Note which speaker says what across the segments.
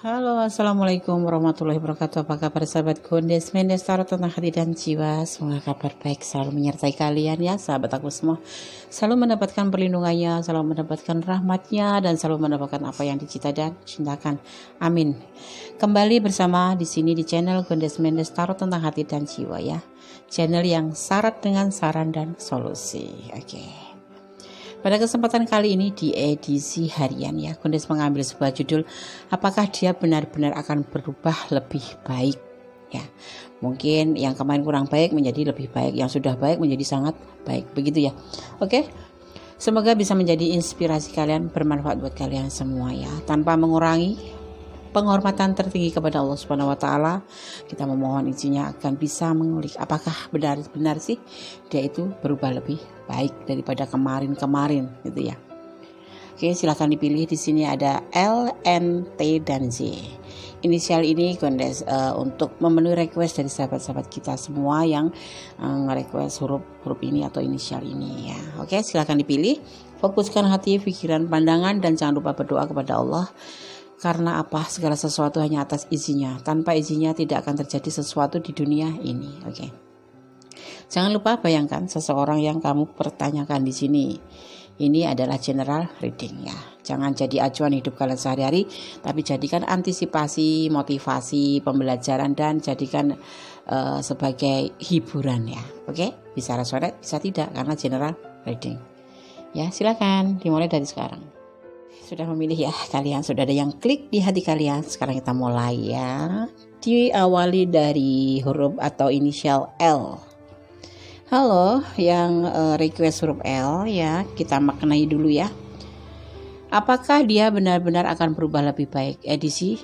Speaker 1: Halo, assalamualaikum warahmatullahi wabarakatuh. Apa kabar sahabat Gondes Mendes Tarot tentang hati dan jiwa? Semoga kabar baik selalu menyertai kalian ya, sahabat aku semua. Selalu mendapatkan perlindungannya, selalu mendapatkan rahmatnya, dan selalu mendapatkan apa yang dicita dan cintakan. Amin. Kembali bersama di sini di channel Gondes Mendes Tarot tentang hati dan jiwa ya. Channel yang syarat dengan saran dan solusi. Oke. Pada kesempatan kali ini di edisi harian ya, Gondes mengambil sebuah judul, apakah dia benar-benar akan berubah lebih baik ya. Mungkin yang kemarin kurang baik menjadi lebih baik, yang sudah baik menjadi sangat baik, begitu ya. Oke. Semoga bisa menjadi inspirasi kalian, bermanfaat buat kalian semua ya, tanpa mengurangi penghormatan tertinggi kepada Allah Subhanahu wa taala. Kita memohon izinnya akan bisa mengulik apakah benar-benar sih dia itu berubah lebih baik daripada kemarin-kemarin gitu ya. Oke, silahkan dipilih. Di sini ada L, N, T dan Z. Inisial ini Gondes untuk memenuhi request dari sahabat-sahabat kita semua yang nge-request huruf ini atau inisial ini ya. Oke, silahkan dipilih. Fokuskan hati, pikiran, pandangan, dan jangan lupa berdoa kepada Allah. Karena apa? Segala sesuatu hanya atas izinnya. Tanpa izinnya tidak akan terjadi sesuatu di dunia ini. Oke. Jangan lupa bayangkan seseorang yang kamu pertanyakan di sini. Ini adalah general reading ya. Jangan jadi acuan hidup kalian sehari-hari, tapi jadikan antisipasi, motivasi, pembelajaran, dan jadikan sebagai hiburan ya. Oke? Bisa resonate, bisa tidak, karena general reading. Ya, silakan dimulai dari sekarang. Sudah memilih ya kalian, sudah ada yang klik di hati kalian. Sekarang kita mulai ya. Diawali dari huruf atau inisial L. Halo yang request huruf L ya, kita maknai dulu ya. Apakah dia benar-benar akan berubah lebih baik? Edisi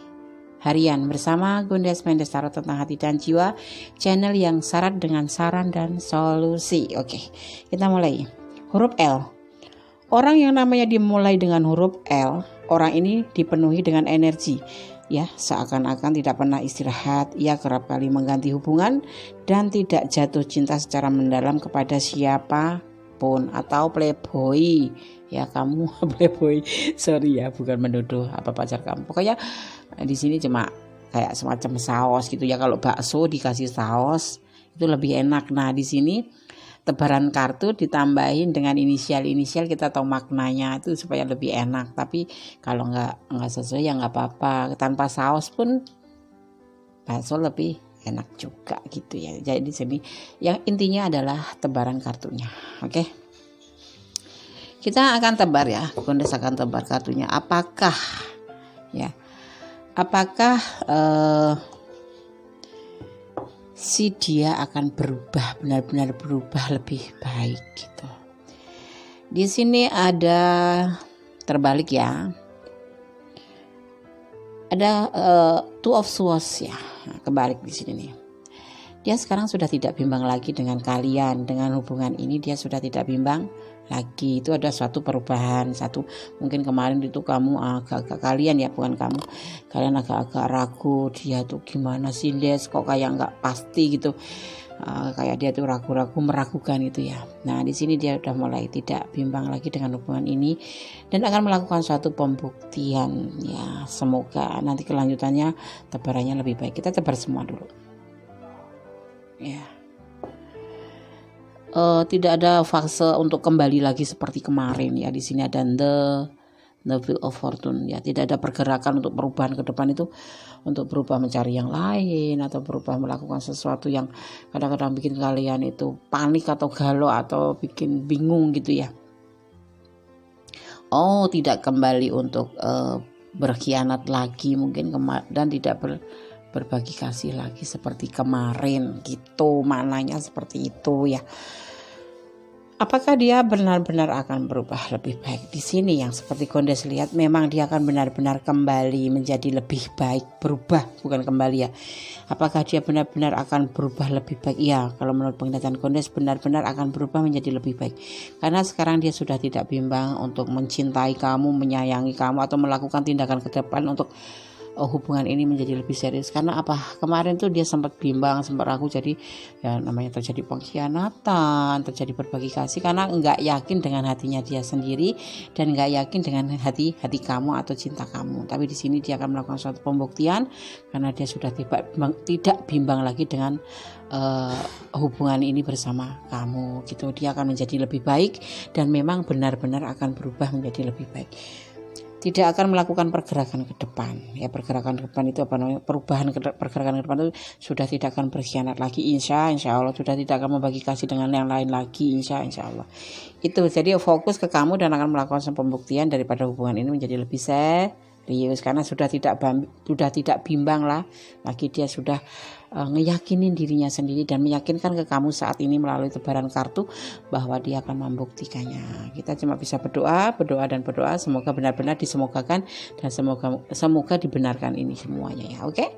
Speaker 1: harian bersama Gondes Mendes Tarot tentang hati dan jiwa, channel yang syarat dengan saran dan solusi. Oke, kita mulai. Huruf L. Orang yang namanya dimulai dengan huruf L, orang ini dipenuhi dengan energi, ya seakan-akan tidak pernah istirahat. Ia kerap kali mengganti hubungan dan tidak jatuh cinta secara mendalam kepada siapapun atau playboy. Ya kamu playboy, sorry ya, bukan menuduh apa pacar kamu. Pokoknya di sini cuma kayak semacam saus gitu ya. Kalau bakso dikasih saus itu lebih enak. Nah di sini tebaran kartu ditambahin dengan inisial-inisial, kita tahu maknanya itu supaya lebih enak. Tapi kalau nggak sesuai ya nggak apa-apa, tanpa saus pun bakso lebih enak juga gitu ya. Jadi di sini yang intinya adalah tebaran kartunya. Oke, kita akan tebar ya, Gondes akan tebar kartunya. Apakah si dia akan berubah, benar-benar berubah lebih baik gitu. Di sini ada terbalik ya. Ada Two of Swords ya. Nah, kebalik di sini nih. Dia sekarang sudah tidak bimbang lagi dengan kalian, dengan hubungan ini dia sudah tidak bimbang lagi. Itu ada suatu perubahan. Satu, mungkin kemarin itu kamu agak-agak, kalian ya, bukan kamu, kalian agak-agak ragu, dia tuh gimana sih Des, kok kayak nggak pasti gitu, kayak dia tuh ragu-ragu, meragukan gitu ya. Nah di sini dia udah mulai tidak bimbang lagi dengan hubungan ini dan akan melakukan suatu pembuktian ya. Semoga nanti kelanjutannya tebarannya lebih baik. Kita tebar semua dulu ya. Tidak ada fase untuk kembali lagi seperti kemarin ya. Di sini ada the Wheel of Fortune ya. Tidak ada pergerakan untuk perubahan ke depan itu, untuk berubah mencari yang lain atau berubah melakukan sesuatu yang kadang-kadang bikin kalian itu panik atau galau atau bikin bingung gitu ya. Tidak kembali untuk berkhianat lagi mungkin dan tidak berbagi kasih lagi seperti kemarin gitu, maknanya seperti itu ya. Apakah dia benar-benar akan berubah lebih baik? Di sini yang seperti Gondes lihat, memang dia akan benar-benar kembali menjadi lebih baik, berubah bukan kembali ya. Apakah dia benar-benar akan berubah lebih baik? Ya, kalau menurut penglihatan Gondes benar-benar akan berubah menjadi lebih baik. Karena sekarang dia sudah tidak bimbang untuk mencintai kamu, menyayangi kamu, atau melakukan tindakan ke depan untuk hubungan ini menjadi lebih serius. Karena apa, kemarin tuh dia sempat bimbang, sempat ragu, jadi ya namanya terjadi pengkhianatan, terjadi berbagi kasih karena nggak yakin dengan hatinya dia sendiri dan nggak yakin dengan hati kamu atau cinta kamu. Tapi di sini dia akan melakukan suatu pembuktian karena dia sudah tidak bimbang lagi dengan hubungan ini bersama kamu gitu. Dia akan menjadi lebih baik dan memang benar-benar akan berubah menjadi lebih baik. Tidak akan melakukan pergerakan ke depan. Ya, pergerakan ke depan itu apa namanya? Pergerakan ke depan itu sudah tidak akan berkhianat lagi, insya Allah sudah tidak akan membagi kasih dengan yang lain lagi, insya Allah. Itu jadi fokus ke kamu dan akan melakukan pembuktian daripada hubungan ini menjadi lebih serius karena sudah tidak bimbang lah lagi. Dia sudah ngeyakinin dirinya sendiri dan meyakinkan ke kamu saat ini melalui tebaran kartu bahwa dia akan membuktikannya. Kita cuma bisa berdoa semoga benar-benar disemogakan dan semoga dibenarkan ini semuanya ya. Oke.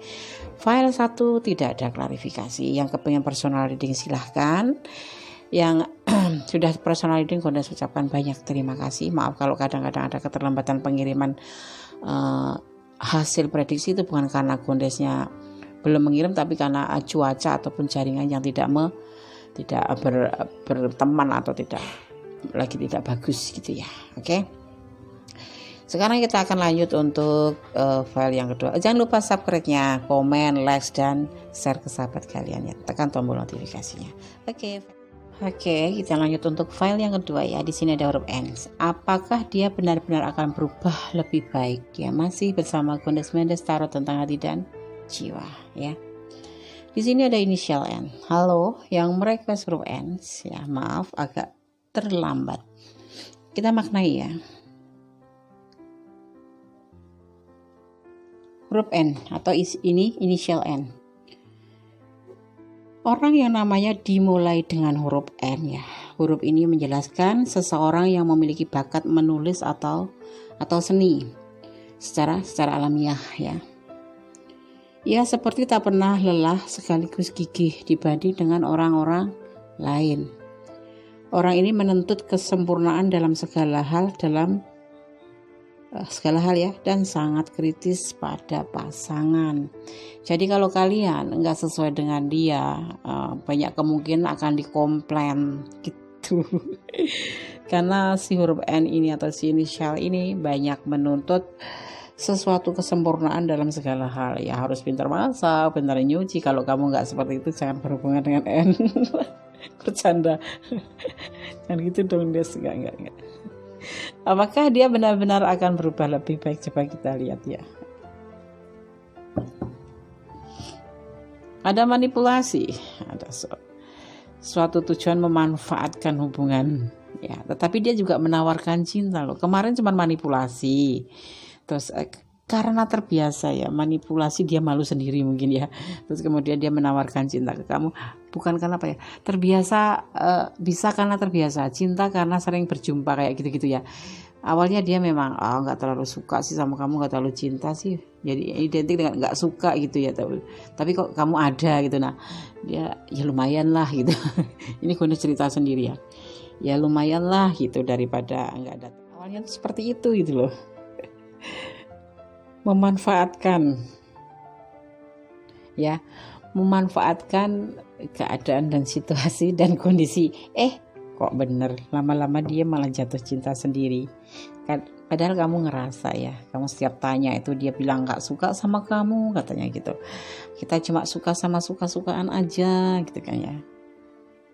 Speaker 1: File 1 tidak ada klarifikasi. Yang kepengen personal reading silahkan. Yang sudah personal reading Gondes ucapkan banyak terima kasih. Maaf kalau kadang-kadang ada keterlambatan pengiriman hasil prediksi, itu bukan karena Gondesnya belum mengirim, tapi karena cuaca ataupun jaringan yang tidak berteman atau tidak bagus gitu ya. Oke. Sekarang kita akan lanjut untuk file yang kedua. Jangan lupa subscribe-nya, komen, like dan share ke sahabat kalian ya. Tekan tombol notifikasinya. Oke, kita lanjut untuk file yang kedua ya. Di sini ada huruf N. Apakah dia benar-benar akan berubah lebih baik? Ya, masih bersama Gondes Mendes Tarot tentang hati dan jiwa ya. Di sini ada inisial N. Halo, yang merequest huruf N ya, maaf agak terlambat. Kita maknai ya. Huruf N atau ini inisial N. Orang yang namanya dimulai dengan huruf N ya. Huruf ini menjelaskan seseorang yang memiliki bakat menulis atau seni secara alamiah ya. Ia seperti tak pernah lelah sekaligus gigih dibanding dengan orang-orang lain. Orang ini menuntut kesempurnaan dalam segala hal ya, dan sangat kritis pada pasangan. Jadi kalau kalian enggak sesuai dengan dia, banyak kemungkinan akan dikomplain gitu. Karena si huruf N ini atau si inisial ini banyak menuntut sesuatu kesempurnaan dalam segala hal ya, harus pintar masak, pintar nyuci. Kalau kamu nggak seperti itu jangan berhubungan dengan N. Bercanda. Jangan gitu dong, Des. Enggak. Apakah dia benar-benar akan berubah lebih baik? Coba kita lihat ya. Ada manipulasi, ada suatu tujuan memanfaatkan hubungan ya, tetapi dia juga menawarkan cinta loh. Kemarin cuma manipulasi. Terus karena terbiasa ya manipulasi, dia malu sendiri mungkin ya. Terus kemudian dia menawarkan cinta ke kamu, bukan karena apa ya, terbiasa, bisa karena terbiasa, cinta karena sering berjumpa kayak gitu-gitu ya. Awalnya dia memang nggak terlalu suka sih sama kamu, nggak terlalu cinta sih, jadi identik dengan nggak suka gitu ya. Tapi kok kamu ada gitu, nah dia ya lumayan lah gitu. Ini gue cerita sendiri ya lumayan lah gitu daripada nggak ada. Awalnya tuh seperti itu gitu loh. Memanfaatkan keadaan dan situasi dan kondisi. Kok bener lama-lama dia malah jatuh cinta sendiri kan, padahal kamu ngerasa ya, kamu setiap tanya itu dia bilang gak suka sama kamu katanya gitu. Kita cuma suka sama suka-sukaan aja gitu kan ya.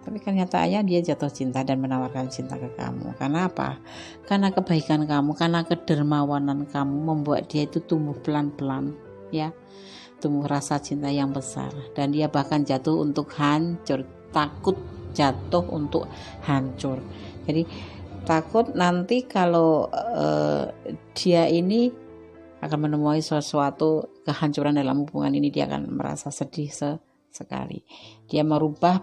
Speaker 1: Tapi kenyataannya dia jatuh cinta dan menawarkan cinta ke kamu. Karena apa? Karena kebaikan kamu, karena kedermawanan kamu membuat dia itu tumbuh pelan-pelan ya. Tumbuh rasa cinta yang besar. Dan dia bahkan jatuh untuk hancur. Takut jatuh untuk hancur. Jadi takut nanti kalau dia ini akan menemui sesuatu kehancuran dalam hubungan ini, dia akan merasa sedih sekali. Dia merubah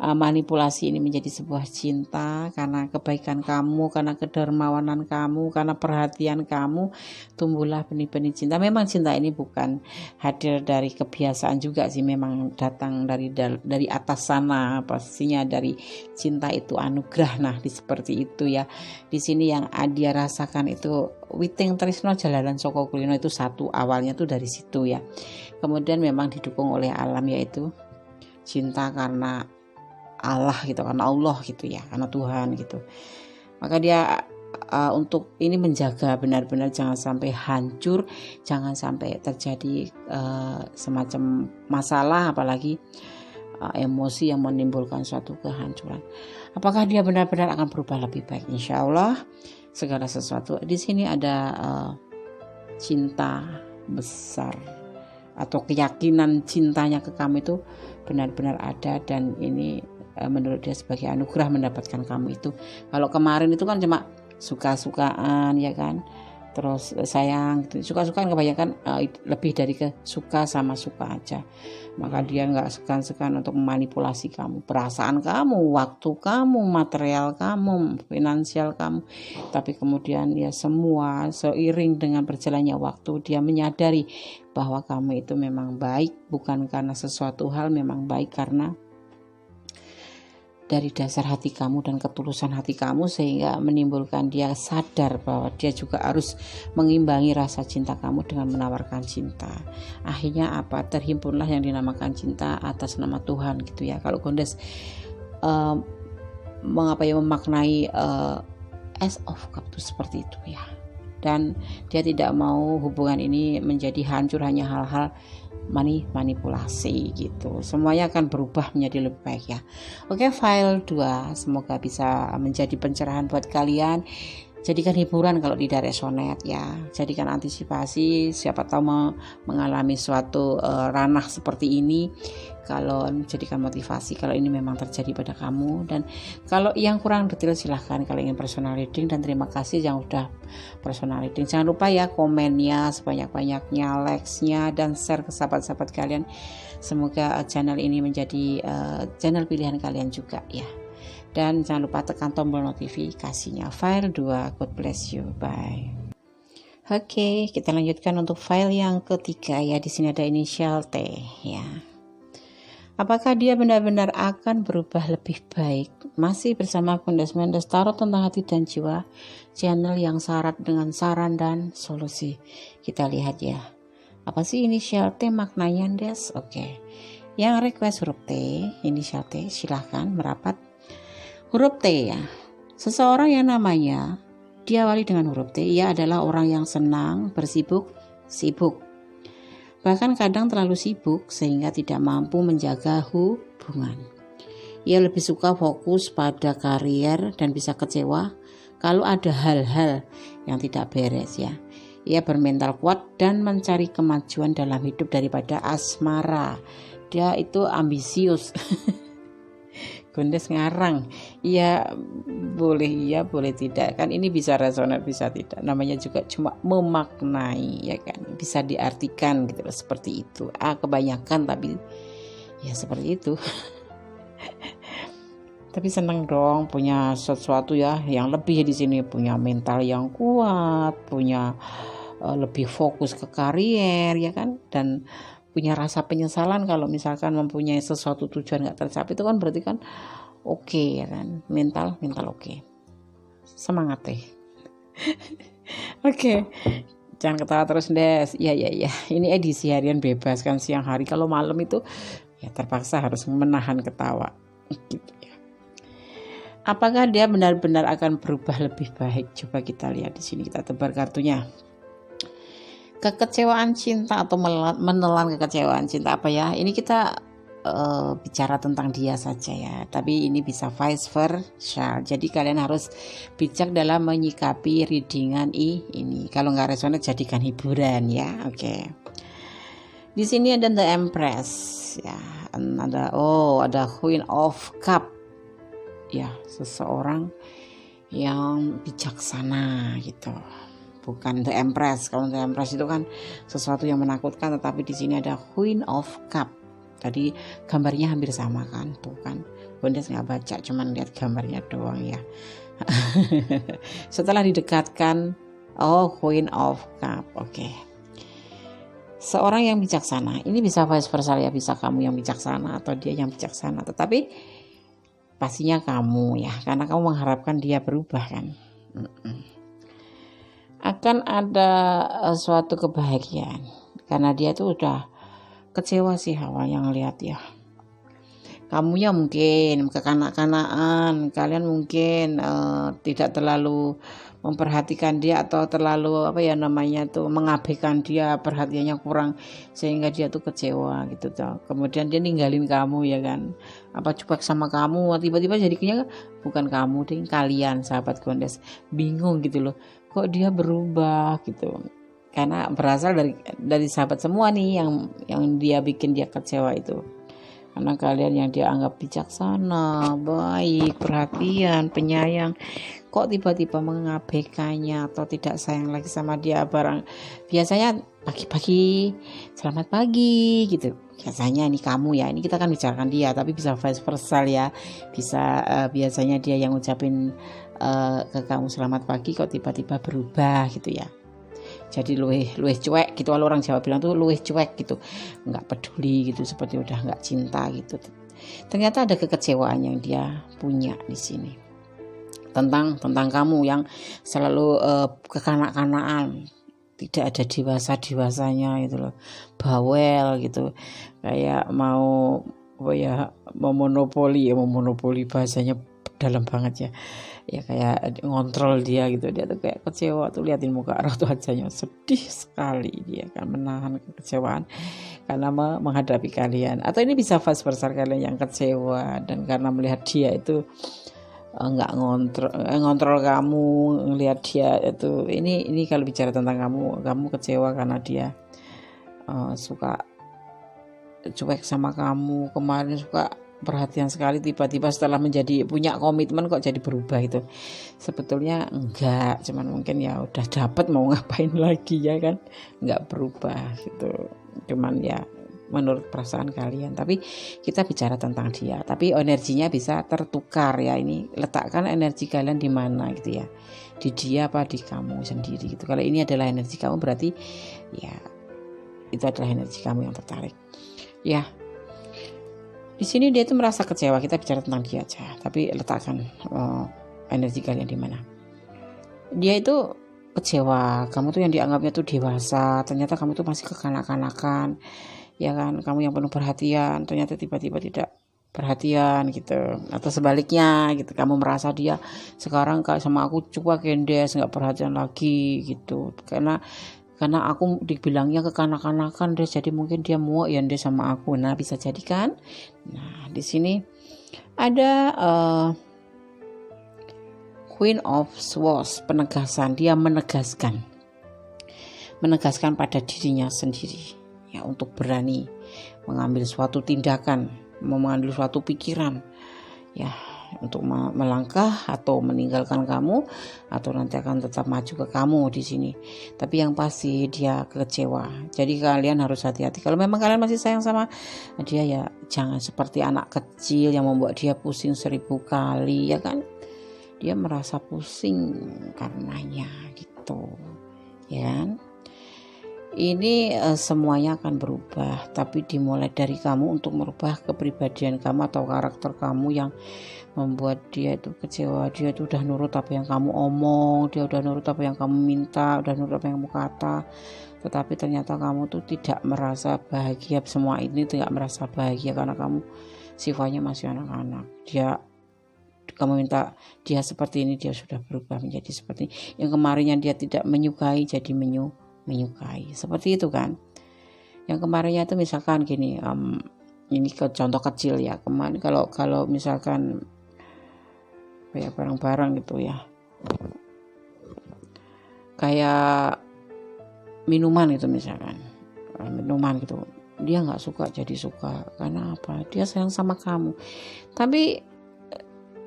Speaker 1: manipulasi ini menjadi sebuah cinta karena kebaikan kamu, karena kedermawanan kamu, karena perhatian kamu, tumbuhlah benih-benih cinta. Memang cinta ini bukan hadir dari kebiasaan juga sih, memang datang dari atas sana, pastinya dari cinta itu anugerah. Nah, seperti itu ya. Di sini yang dia rasakan itu Witing Trisno Jalanan Soko Kulino itu satu, awalnya tuh dari situ ya. Kemudian memang didukung oleh alam, yaitu cinta karena Allah gitu, karena Allah gitu ya, karena Tuhan gitu. Maka dia untuk ini menjaga benar-benar jangan sampai hancur, jangan sampai terjadi semacam masalah, apalagi emosi yang menimbulkan suatu kehancuran. Apakah dia benar-benar akan berubah lebih baik? Insya Allah segala sesuatu. Di sini ada cinta besar atau keyakinan cintanya ke kamu itu benar-benar ada, dan ini menurut dia sebagai anugerah mendapatkan kamu itu. Kalau kemarin itu kan cuma suka-sukaan ya kan, terus sayang gitu. Suka-sukaan kebanyakan lebih dari ke suka sama suka aja. Maka dia nggak segan-segan untuk memanipulasi kamu, perasaan kamu, waktu kamu, material kamu, finansial kamu. Tapi kemudian ya semua seiring dengan berjalannya waktu dia menyadari bahwa kamu itu memang baik, bukan karena sesuatu hal, memang baik karena dari dasar hati kamu dan ketulusan hati kamu, sehingga menimbulkan dia sadar bahwa dia juga harus mengimbangi rasa cinta kamu dengan menawarkan cinta. Akhirnya apa? Terhimpunlah yang dinamakan cinta atas nama Tuhan gitu ya. Kalau Gondes memaknai Ace of Cup itu seperti itu ya. Dan dia tidak mau hubungan ini menjadi hancur hanya hal-hal manipulasi gitu. Semuanya akan berubah menjadi lebih baik ya. Oke, file 2 semoga bisa menjadi pencerahan buat kalian. Jadikan hiburan kalau tidak resonate ya. Jadikan antisipasi, siapa tahu mengalami suatu ranah seperti ini. Kalau jadikan motivasi kalau ini memang terjadi pada kamu. Dan kalau yang kurang detail silahkan kalau ingin personal reading, dan terima kasih yang udah personal reading. Jangan lupa ya komennya sebanyak-banyaknya, likes-nya, dan share ke sahabat-sahabat kalian. Semoga channel ini menjadi channel pilihan kalian juga ya. Dan jangan lupa tekan tombol notifikasinya. File 2, God bless you, bye. Oke, kita lanjutkan untuk file yang ketiga ya. Di sini ada inisial T ya. Apakah dia benar-benar akan berubah lebih baik? Masih bersama Gondes Mendes Tarot tentang hati dan jiwa, channel yang syarat dengan saran dan solusi. Kita lihat ya. Apa sih inisial T maknanya, Des? Oke. Yang request huruf T, inisial T, silahkan merapat. Huruf T ya. Seseorang yang namanya diawali dengan huruf T, ia adalah orang yang senang bersibuk-sibuk. Bahkan kadang terlalu sibuk sehingga tidak mampu menjaga hubungan. Ia lebih suka fokus pada karier dan bisa kecewa kalau ada hal-hal yang tidak beres ya. Ia bermental kuat dan mencari kemajuan dalam hidup daripada asmara. Dia itu ambisius. Gondes ngarang, iya boleh tidak kan, ini bisa resonan bisa tidak, namanya juga cuma memaknai ya kan, bisa diartikan gitu loh, seperti itu. Kebanyakan tapi ya seperti itu. Tapi senang dong punya sesuatu ya yang lebih di sini, punya mental yang kuat, punya lebih fokus ke karier ya kan, dan punya rasa penyesalan kalau misalkan mempunyai sesuatu tujuan nggak tercapai, itu kan berarti kan oke ya kan, mental oke. Semangat deh. Oke. Jangan ketawa terus, Des. Ya. Ini edisi harian bebas kan, siang hari. Kalau malam itu ya terpaksa harus menahan ketawa. Gitu ya. Apakah dia benar-benar akan berubah lebih baik? Coba kita lihat di sini, kita tebar kartunya. Kekecewaan cinta atau menelan kekecewaan cinta apa ya? Ini kita bicara tentang dia saja ya. Tapi ini bisa vice versa. Jadi kalian harus bijak dalam menyikapi readingan ini. Kalau nggak resonate jadikan hiburan ya. Oke. Di sini ada The Empress ya. Ada Queen of Cup. Ya, seseorang yang bijaksana gitu. Bukan The Empress. Kalau The Empress itu kan sesuatu yang menakutkan, tetapi di sini ada Queen of Cup. Tadi gambarnya hampir sama kan, tuh kan. Gondes nggak baca, cuman lihat gambarnya doang ya. Setelah didekatkan, Queen of Cup, oke. Seorang yang bijaksana, ini bisa vice versa ya, bisa kamu yang bijaksana atau dia yang bijaksana, tetapi pastinya kamu ya, karena kamu mengharapkan dia berubah kan. Akan ada suatu kebahagiaan, karena dia tuh udah kecewa sih awalnya ngelihat ya. Kamunya mungkin kekanak-kanakan, kalian mungkin tidak terlalu memperhatikan dia atau terlalu mengabaikan dia, perhatiannya kurang sehingga dia tuh kecewa gitu tuh. Kemudian dia ninggalin kamu ya kan, apa cuek sama kamu, tiba-tiba jadinya bukan kamu deh, kalian sahabat Gondes bingung gitu loh, kok dia berubah gitu. Karena berasal dari sahabat semua nih yang dia bikin dia kecewa itu. Karena kalian yang dia anggap bijaksana, baik, perhatian, penyayang, kok tiba-tiba mengabaikannya atau tidak sayang lagi sama dia. Biasanya pagi-pagi, selamat pagi gitu. Biasanya ini kamu ya, ini kita kan bicarakan dia, tapi bisa vice versa ya. Bisa biasanya dia yang ngucapin ke kamu selamat pagi, kok tiba-tiba berubah gitu ya. Jadi luwih cuek gitu, kalau orang Jawa bilang tuh luwih cuek gitu, nggak peduli gitu, seperti udah nggak cinta gitu. Ternyata ada kekecewaan yang dia punya di sini tentang kamu yang selalu kekanak-kanakan, tidak ada dewasanya gitu loh, bawel gitu, kayak mau monopoli bahasanya dalam banget ya kayak ngontrol dia gitu. Dia tuh kayak kecewa tuh, liatin muka Roh tuh wajahnya sedih sekali, dia kan menahan kekecewaan karena menghadapi kalian. Atau ini bisa vice versa, kalian yang kecewa dan karena melihat dia itu nggak ngontrol kamu, ngelihat dia itu, ini kalau bicara tentang kamu kecewa karena dia suka cuek sama kamu, kemarin suka perhatian sekali, tiba-tiba setelah punya komitmen kok jadi berubah itu. Sebetulnya enggak, cuman mungkin ya udah dapet, mau ngapain lagi ya kan, enggak berubah gitu, cuman ya menurut perasaan kalian. Tapi kita bicara tentang dia, tapi energinya bisa tertukar ya. Ini letakkan energi kalian di mana gitu ya, di dia apa di kamu sendiri gitu. Kalau ini adalah energi kamu, berarti ya itu adalah energi kamu yang tertarik ya. Di sini dia itu merasa kecewa, kita bicara tentang dia aja, tapi letakkan energi kalian di mana. Dia itu kecewa, kamu tuh yang dianggapnya tuh dewasa, ternyata kamu tuh masih kekanak-kanakan, ya kan? Kamu yang penuh perhatian, ternyata tiba-tiba tidak perhatian gitu, atau sebaliknya gitu, kamu merasa dia sekarang kayak sama aku cuek, gendes, nggak perhatian lagi gitu, karena aku dibilangnya kekanak-kanakan deh, jadi mungkin dia muak ya deh sama aku. Nah bisa jadi kan. Nah di sini ada Queen of Swords, penegasan. Dia menegaskan pada dirinya sendiri ya, untuk berani mengambil suatu tindakan, mengambil suatu pikiran ya, untuk melangkah atau meninggalkan kamu, atau nanti akan tetap maju ke kamu di sini. Tapi yang pasti dia kecewa. Jadi kalian harus hati-hati. Kalau memang kalian masih sayang sama dia ya, jangan seperti anak kecil yang membuat dia pusing 1000 kali ya kan. Dia merasa pusing karenanya gitu ya kan. Ini semuanya akan berubah, tapi dimulai dari kamu untuk merubah kepribadian kamu atau karakter kamu yang membuat dia itu kecewa. Dia itu udah nurut apa yang kamu omong, dia udah nurut apa yang kamu minta, udah nurut apa yang kamu kata, tetapi ternyata kamu tuh tidak merasa bahagia. Semua ini tidak merasa bahagia karena kamu sifatnya masih anak-anak. Kamu minta dia seperti ini, dia sudah berubah menjadi seperti ini. Yang kemarinnya dia tidak menyukai jadi menyukai, seperti itu kan. Yang kemarinnya itu misalkan gini, ini contoh kecil ya, kemarin kalau misalkan kayak barang-barang gitu ya, kayak minuman gitu misalkan, minuman gitu, dia nggak suka jadi suka. Karena apa? Dia sayang sama kamu, tapi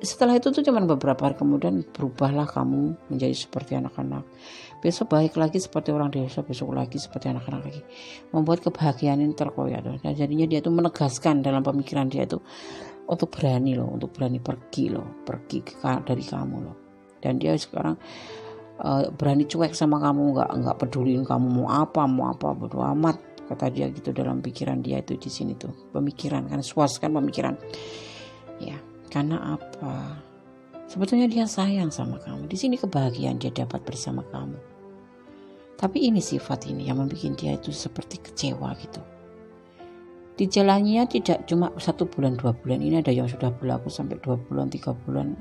Speaker 1: Setelah itu tuh cuman beberapa hari kemudian berubahlah kamu menjadi seperti anak-anak. Besok baik lagi seperti orang dewasa, besok lagi seperti anak-anak lagi. Membuat kebahagiaan ini terkoyak. Dan jadinya dia tuh menegaskan dalam pemikiran dia itu untuk berani pergi dari kamu loh. Dan dia sekarang berani cuek sama kamu, nggak peduliin kamu mau apa bodo amat, kata dia gitu dalam pikiran dia itu di sini tuh. Pemikiran kan suas kan pemikiran. Ya, karena apa? Sebetulnya dia sayang sama kamu. Di sini kebahagiaan dia dapat bersama kamu. Tapi ini sifat ini yang membuat dia itu seperti kecewa gitu. Dijalaninya tidak cuma 1 bulan 2 bulan, ini ada yang sudah berlaku sampai 2 bulan 3 bulan,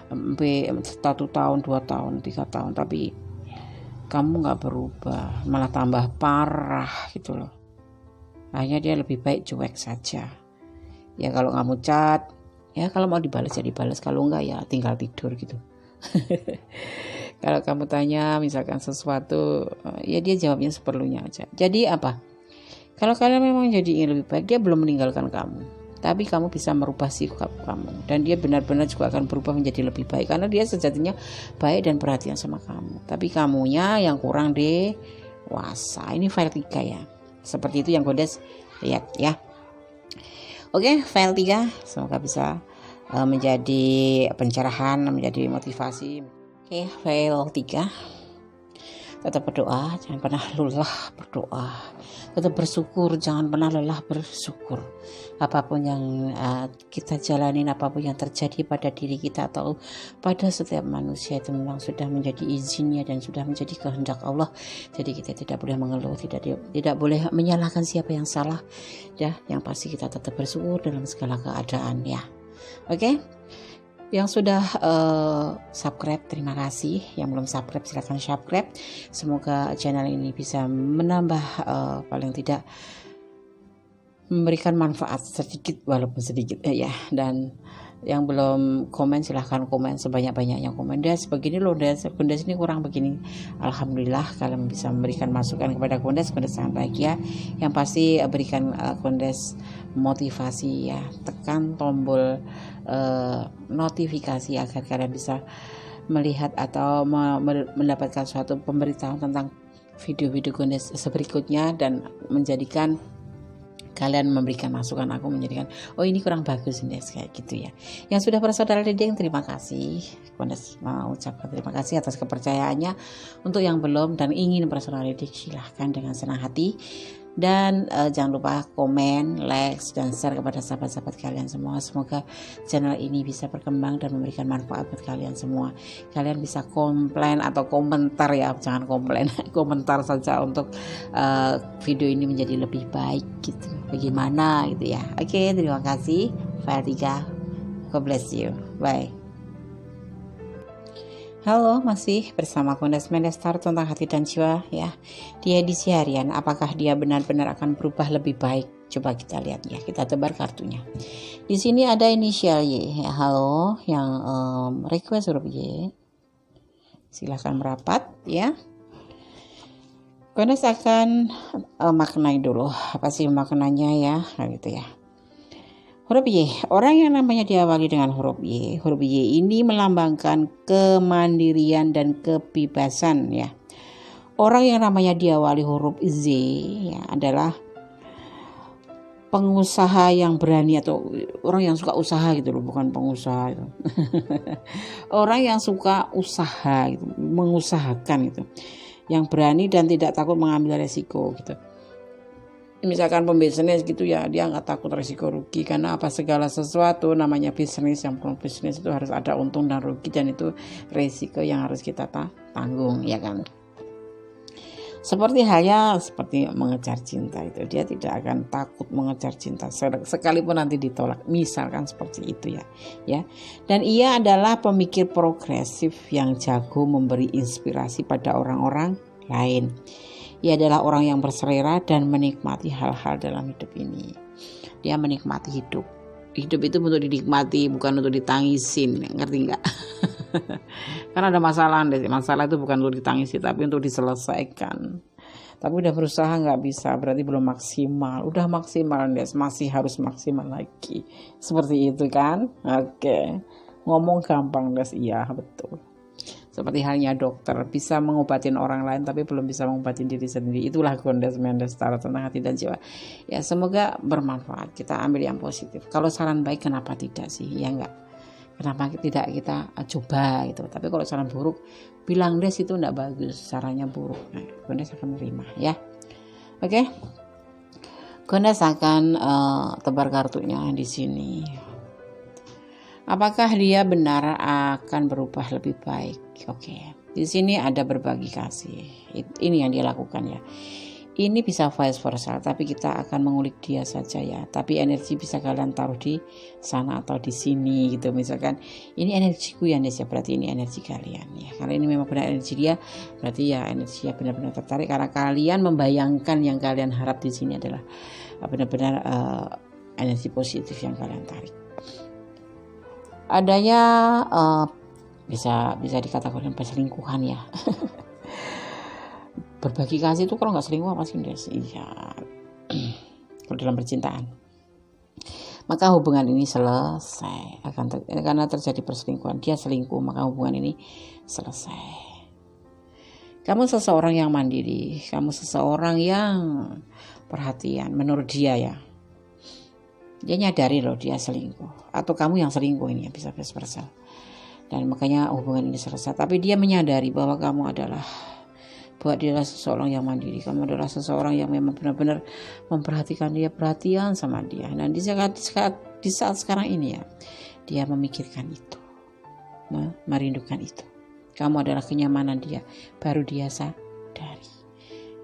Speaker 1: sampai 1 tahun 2 tahun 3 tahun, tapi kamu nggak berubah, malah tambah parah gitu loh. Akhirnya dia lebih baik cuek saja. Ya kalau kamu chat, ya kalau mau dibalas ya dibalas, kalau enggak ya tinggal tidur gitu. Kalau kamu tanya misalkan sesuatu, ya dia jawabnya seperlunya aja. Jadi apa? Kalau kalian memang jadi ingin lebih baik, dia belum meninggalkan kamu, tapi kamu bisa merubah sikap kamu, dan dia benar-benar juga akan berubah menjadi lebih baik, karena dia sejatinya baik dan perhatian sama kamu. Tapi kamunya yang kurang dewasa. Ini file 3 ya. Seperti itu yang Gondes lihat ya. Oke, file 3 semoga bisa menjadi pencerahan, menjadi motivasi. Oke, file 3. Tetap berdoa, jangan pernah lelah berdoa. Tetap bersyukur, jangan pernah lelah bersyukur. Apapun yang kita jalanin, apapun yang terjadi pada diri kita atau pada setiap manusia, itu memang sudah menjadi izinnya dan sudah menjadi kehendak Allah. Jadi kita tidak boleh mengeluh, tidak boleh menyalahkan siapa yang salah. Ya, yang pasti kita tetap bersyukur dalam segala keadaan ya. Oke? Yang sudah subscribe, terima kasih. Yang belum subscribe, silakan subscribe. Semoga channel ini bisa menambah, paling tidak memberikan manfaat sedikit, walaupun sedikit ya. Dan yang belum komen silahkan komen sebanyak-banyaknya. Komen Des begini loh, Des ini kurang begini. Alhamdulillah kalian bisa memberikan masukan kepada Gondes sangat bahagia. Yang pasti berikan Gondes motivasi ya. Tekan tombol notifikasi agar kalian bisa melihat atau mendapatkan suatu pemberitahuan tentang video-video Gondes berikutnya, dan menjadikan kalian memberikan masukan aku, menjadikan oh ini kurang bagus nih kayak gitu ya. Yang sudah para saudara Dedeng, terima kasih. Gondes mau ucapkan terima kasih atas kepercayaannya. Untuk yang belum dan ingin para saudara Dedeng, silahkan dengan senang hati. Dan jangan lupa komen, like, dan share kepada sahabat-sahabat kalian semua. Semoga channel ini bisa berkembang dan memberikan manfaat buat kalian semua. Kalian bisa komplain atau komentar ya, jangan komplain, komentar saja untuk video ini menjadi lebih baik gitu. Bagaimana gitu ya. Oke, terima kasih. File 3. God bless you. Bye. Halo, masih bersama Gondes Mendestar tentang hati dan jiwa ya. Di edisi harian, apakah dia benar-benar akan berubah lebih baik? Coba kita lihat ya, kita tebar kartunya. Di sini ada inisial Y ya. Halo, yang request huruf Y. Silahkan merapat ya. Gondes akan maknai dulu apa sih maknanya ya, gitu ya. Huruf Y, orang yang namanya diawali dengan huruf Y. Huruf Y ini melambangkan kemandirian dan kebebasan ya. Orang yang namanya diawali huruf Z ya adalah pengusaha yang berani, atau orang yang suka usaha gitu loh, bukan pengusaha itu. Orang yang suka usaha gitu, mengusahakan gitu. Yang berani dan tidak takut mengambil resiko gitu. Misalkan pembisnis gitu ya, dia nggak takut risiko rugi, karena apa, segala sesuatu namanya bisnis, yang bisnis itu harus ada untung dan rugi, dan itu risiko yang harus kita tanggung ya kan. Seperti halnya seperti mengejar cinta, itu dia tidak akan takut mengejar cinta sekalipun nanti ditolak, misalkan seperti itu ya. Dan ia adalah pemikir progresif yang jago memberi inspirasi pada orang-orang lain. Ia adalah orang yang berselera dan menikmati hal-hal dalam hidup ini. Dia menikmati hidup. Hidup itu untuk dinikmati, bukan untuk ditangisin. Ngerti nggak? Karena ada masalah. Masalah itu bukan untuk ditangisi, tapi untuk diselesaikan. Tapi udah berusaha nggak bisa, berarti belum maksimal. Udah maksimal, masih harus maksimal lagi. Seperti itu kan? Oke. Ngomong gampang Des, iya betul. Seperti halnya dokter bisa mengobatin orang lain tapi belum bisa mengobatin diri sendiri. Itulah Gondes Mendes Tarot tentang hati dan jiwa. Ya semoga bermanfaat. Kita ambil yang positif. Kalau saran baik kenapa tidak sih? Ya enggak. Kenapa tidak kita coba gitu. Tapi kalau saran buruk, bilang Des itu enggak bagus, sarannya buruk. Nah, Gondes akan menerima ya. Oke. Gondes akan tebar kartunya di sini. Apakah dia benar akan berubah lebih baik? Oke. Di sini ada berbagi kasih. Ini yang dia lakukan ya. Ini bisa vice versa, tapi kita akan mengulik dia saja ya. Tapi energi bisa kalian taruh di sana atau di sini gitu. Misalkan ini energiku ya Nes ya, berarti ini energi kalian ya. Karena ini memang benar energi dia, berarti ya energi ya benar-benar tertarik karena kalian membayangkan yang kalian harap di sini adalah benar-benar energi positif yang kalian tarik. Adanya bisa dikatakan perselingkuhan ya. Berbagi kasih itu kalau nggak selingkuh apa sih Des? Iya. Kalau dalam percintaan, maka hubungan ini selesai karena terjadi perselingkuhan. Dia selingkuh, maka hubungan ini selesai. Kamu seseorang yang mandiri, kamu seseorang yang perhatian menurut dia ya. Dia nyadari loh dia selingkuh, atau kamu yang selingkuh ini ya, bisa vice versa. Dan makanya hubungan ini selesai. Tapi dia menyadari bahwa kamu adalah seseorang yang mandiri. Kamu adalah seseorang yang memang benar-benar memperhatikan dia, perhatian sama dia. Dan di saat sekarang ini ya, dia memikirkan itu, merindukan itu. Kamu adalah kenyamanan dia, baru dia sadari.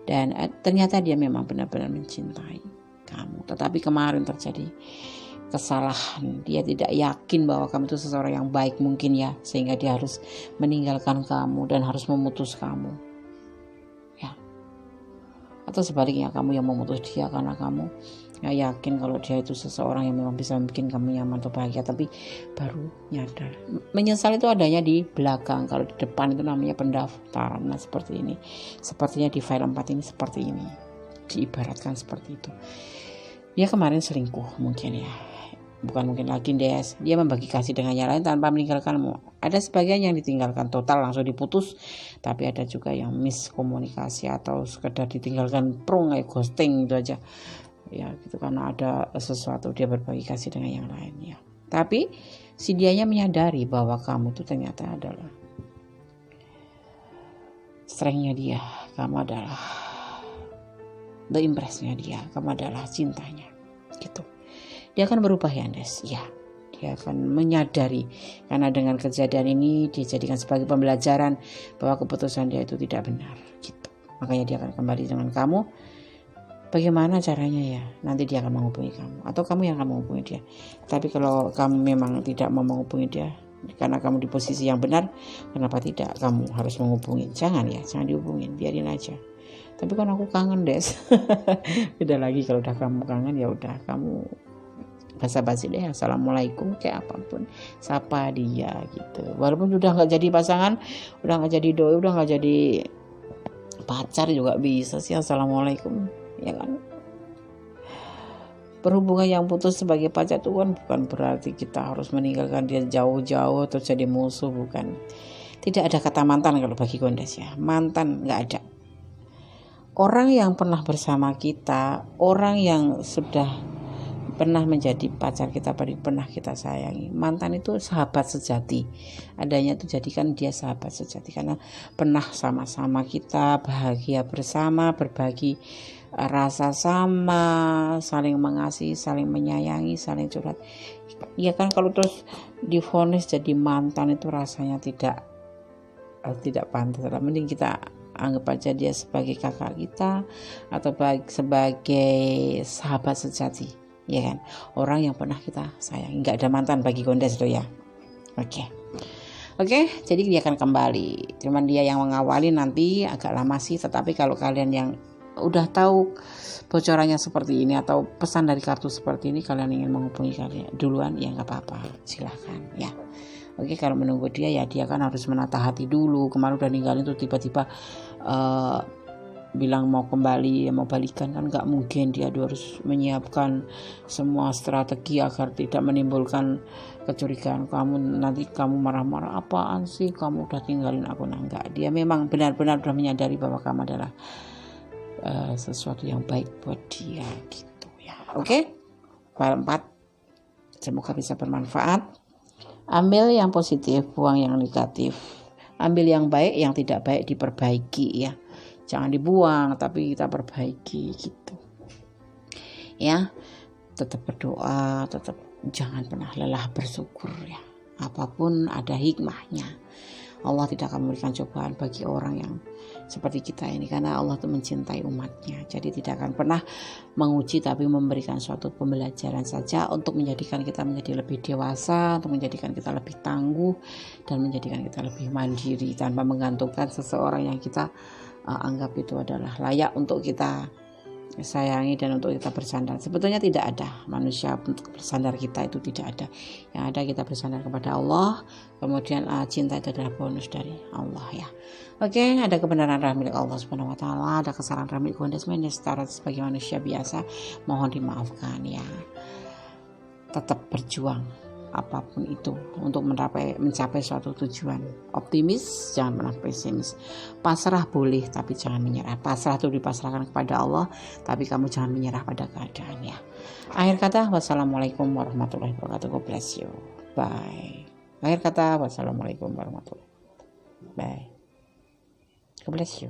Speaker 1: Dan ternyata dia memang benar-benar mencintai kamu. Tetapi kemarin terjadi kesalahan. Dia tidak yakin bahwa kamu itu seseorang yang baik mungkin ya, sehingga dia harus meninggalkan kamu dan harus memutus kamu. Ya. Atau sebaliknya kamu yang memutus dia karena kamu nggak yakin kalau dia itu seseorang yang memang bisa bikin kamu nyaman atau bahagia, tapi baru nyadar. Menyesal itu adanya di belakang, kalau di depan itu namanya pendaftaran. Nah seperti ini, sepertinya di file 4 ini seperti ini, diibaratkan seperti itu. Dia kemarin selingkuh mungkin ya, bukan mungkin lagi Des. Dia membagi kasih dengan yang lain tanpa meninggalkanmu. Ada sebagian yang ditinggalkan total langsung diputus, tapi ada juga yang miskomunikasi atau sekedar ditinggalkan prong kayak ghosting itu aja. Ya gitu, karena ada sesuatu dia berbagi kasih dengan yang lain ya. Tapi si dianya menyadari bahwa kamu itu ternyata adalah strength-nya dia, kamu adalah the impress-nya dia, kamu adalah cintanya gitu. Dia akan berubah ya Des ya. Dia akan menyadari karena dengan kejadian ini dia jadikan sebagai pembelajaran bahwa keputusan dia itu tidak benar gitu. Makanya dia akan kembali dengan kamu. Bagaimana caranya ya? Nanti dia akan menghubungi kamu atau kamu yang akan menghubungi dia. Tapi kalau kamu memang tidak mau menghubungi dia karena kamu di posisi yang benar, kenapa tidak kamu harus menghubungi? Jangan dihubungin, biarin aja. Tapi kan aku kangen Des. Beda lagi kalau udah kamu kangen, ya udah kamu basa-basi deh, assalamualaikum kayak apapun, sapa dia gitu. Walaupun udah nggak jadi pasangan, udah nggak jadi doi, udah nggak jadi pacar juga bisa sih assalamualaikum, ya kan. Berhubungan yang putus sebagai pacar itu kan bukan berarti kita harus meninggalkan dia jauh-jauh atau jadi musuh, bukan. Tidak ada kata mantan kalau bagi Gondes ya, mantan nggak ada. Orang yang pernah bersama kita, orang yang sudah pernah menjadi pacar kita, pernah kita sayangi, mantan itu sahabat sejati. Adanya itu jadikan dia sahabat sejati karena pernah sama-sama kita bahagia bersama, berbagi rasa sama, saling mengasihi, saling menyayangi, saling curhat. Ya kan, kalau terus divonis jadi mantan itu rasanya tidak pantas. Mending kita anggap aja dia sebagai kakak kita atau sebagai sahabat sejati, ya kan, orang yang pernah kita sayangi. Nggak ada mantan bagi Gondes tuh ya. Oke, jadi dia akan kembali. Cuman dia yang mengawali nanti agak lama sih, tetapi kalau kalian yang udah tahu bocorannya seperti ini atau pesan dari kartu seperti ini, kalian ingin menghubungi kalian duluan, ya nggak apa-apa, silahkan ya. Oke, kalau menunggu dia ya dia kan harus menata hati dulu. Kemarin udah ninggalin tuh tiba-tiba bilang mau kembali, mau balikan, kan nggak mungkin. Dia harus menyiapkan semua strategi agar tidak menimbulkan kecurigaan. Nanti kamu marah-marah, apaan sih kamu udah tinggalin aku? Nah, enggak, dia memang benar-benar sudah menyadari bahwa kamu adalah sesuatu yang baik buat dia gitu ya. Oke? File 4 semoga bisa bermanfaat. Ambil yang positif, buang yang negatif. Ambil yang baik, yang tidak baik diperbaiki ya. Jangan dibuang tapi kita perbaiki gitu. Ya. Tetap berdoa, tetap jangan pernah lelah bersyukur ya. Apapun ada hikmahnya. Allah tidak akan memberikan cobaan bagi orang yang seperti kita ini, karena Allah itu mencintai umatnya. Jadi tidak akan pernah menguji, tapi memberikan suatu pembelajaran saja untuk menjadikan kita menjadi lebih dewasa, untuk menjadikan kita lebih tangguh, dan menjadikan kita lebih mandiri tanpa menggantungkan seseorang yang kita anggap itu adalah layak untuk kita sayangi dan untuk kita bersandar. Sebetulnya tidak ada manusia untuk bersandar kita, itu tidak ada. Yang ada kita bersandar kepada Allah. Kemudian cinta itu adalah bonus dari Allah ya. Oke, ada kebenaran milik Allah Subhanahu wa taala, ada kesalahan milik Gondes setara sebagai manusia biasa, mohon dimaafkan ya. Tetap berjuang apapun itu untuk mencapai suatu tujuan. Optimis, jangan pernah pesimis. Pasrah boleh, tapi jangan menyerah. Pasrah itu dipasrahkan kepada Allah, tapi kamu jangan menyerah pada keadaan ya. Akhir kata, wassalamualaikum warahmatullahi wabarakatuh. God bless you. Bye. Akhir kata, wassalamualaikum warahmatullahi wabarakatuh. Bye. God bless you.